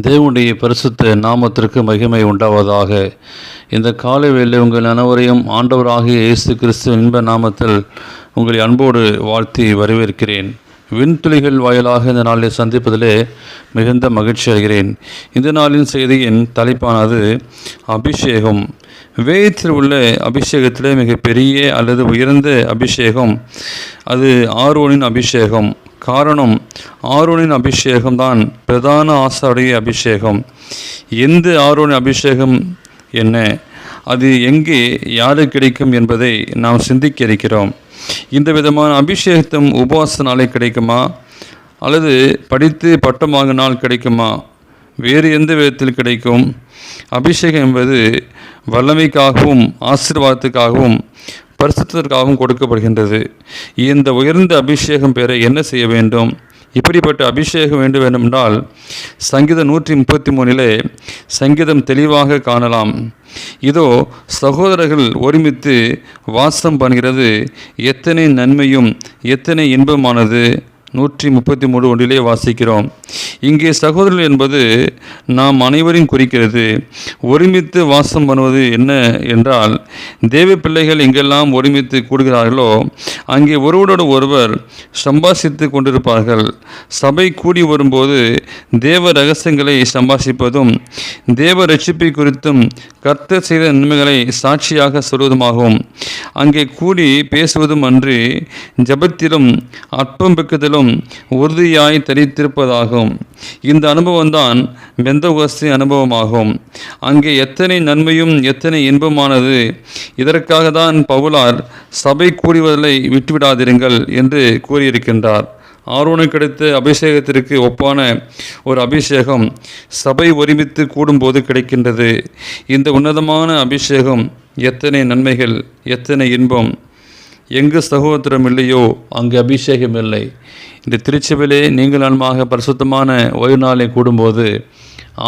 தேவனுடைய பரிசுத்த நாமத்திற்கு மகிமை உண்டாவதாக. இந்த காலை வேளை உங்கள் அனைவரையும் ஆண்டவராகிய இயேசு கிறிஸ்து இன்ப நாமத்தில் உங்களை அன்போடு வாழ்த்தி வரவேற்கிறேன். விண்துளிகள் வாயிலாக இந்த நாளில் சந்திப்பதிலே மிகுந்த மகிழ்ச்சி அடைகிறேன். இந்த நாளின் செய்தியின் தலைப்பானது அபிஷேகம். வேதத்தில் உள்ள அபிஷேகத்திலே மிகப்பெரிய அல்லது உயர்ந்த அபிஷேகம் அது ஆரோனின் அபிஷேகம். காரணம், ஆரோனின் அபிஷேகம்தான் பிரதான ஆசாரிய அபிஷேகம். எந்த ஆரோனின் அபிஷேகம் என்ன, அது எங்கே யாரு கிடைக்கும் என்பதை நாம் சிந்திக்க இருக்கிறோம். இந்த விதமான அபிஷேகத்தும் உபவாச நாளை கிடைக்குமா, அல்லது படித்து பட்டம் வாங்கினால் கிடைக்குமா, வேறு எந்த விதத்தில் கிடைக்கும்? அபிஷேகம் என்பது வல்லமைக்காகவும் ஆசீர்வாதத்துக்காகவும் பரிசுத்தத்திற்காகவும் கொடுக்கப்படுகின்றது. இந்த உயர்ந்த அபிஷேகம் பெற என்ன செய்ய வேண்டும்? இப்படிப்பட்ட அபிஷேகம் வேண்டுமென்றால் சங்கீதம் 133 சங்கீதம் தெளிவாக காணலாம். இதோ சகோதரர்கள் ஒருமித்து வாசம் பண்ணுகிறது எத்தனை நன்மையும் எத்தனை இன்பமானது. 133 வாசிக்கிறோம். இங்கே சகோதரர்கள் என்பது நாம் அனைவரையும் குறிக்கிறது. ஒருமித்து வாசம் பண்ணுவது என்ன என்றால், தேவ பிள்ளைகள் எங்கெல்லாம் ஒருமித்து கூடுகிறார்களோ அங்கே ஒருவரோடு ஒருவர் சம்பாஷித்து கொண்டிருப்பார்கள். சபை கூடி வரும்போது தேவ ரகசியங்களை சம்பாஷிப்பதும் தேவ ரட்சிப்பை குறித்தும் கர்த்தர் செய்த நன்மைகளை சாட்சியாக சொல்வதுமாகும். அங்கே கூடி பேசுவதும் அன்றி ஜபத்திலும் அற்பம் பெக்குதலும் உறுதியாய் தரித்திருப்பதாகும். இந்த அனுபவம்தான் பெந்தகோஸ்து அனுபவமாகும். அங்கே எத்தனை நன்மையும் எத்தனை இன்பமானது. இதற்காக தான் பவுலார் சபை கூடுவதை விட்டுவிடாதிருங்கள் என்று கூறியிருக்கின்றார். ஆரோனுக்கு கிடைத்த அபிஷேகத்திற்கு ஒப்பான ஒரு அபிஷேகம் சபை ஒருமித்து கூடும்போது கிடைக்கின்றது. இந்த உன்னதமான அபிஷேகம் எத்தனை நன்மைகள், எத்தனை இன்பம். எங்கு சகோதரம் இல்லையோ அங்கு அபிஷேகம் இல்லை. இந்த திருச்சபையிலே நீங்கள் நன்மாக பரிசுத்தமான ஓய்வு நாளை கூடும்போது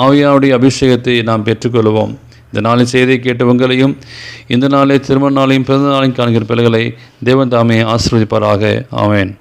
ஆவியாருடைய அபிஷேகத்தை நாம் பெற்றுக்கொள்வோம். இந்த நாளின் செய்தியை கேட்ட உங்களையும் இந்த நாளை திருமண நாளையும் பிறந்த நாளையும் காண்கிற பிள்ளைகளை தேவன் தாமே ஆசீர்வதிப்பாராக. ஆமென்.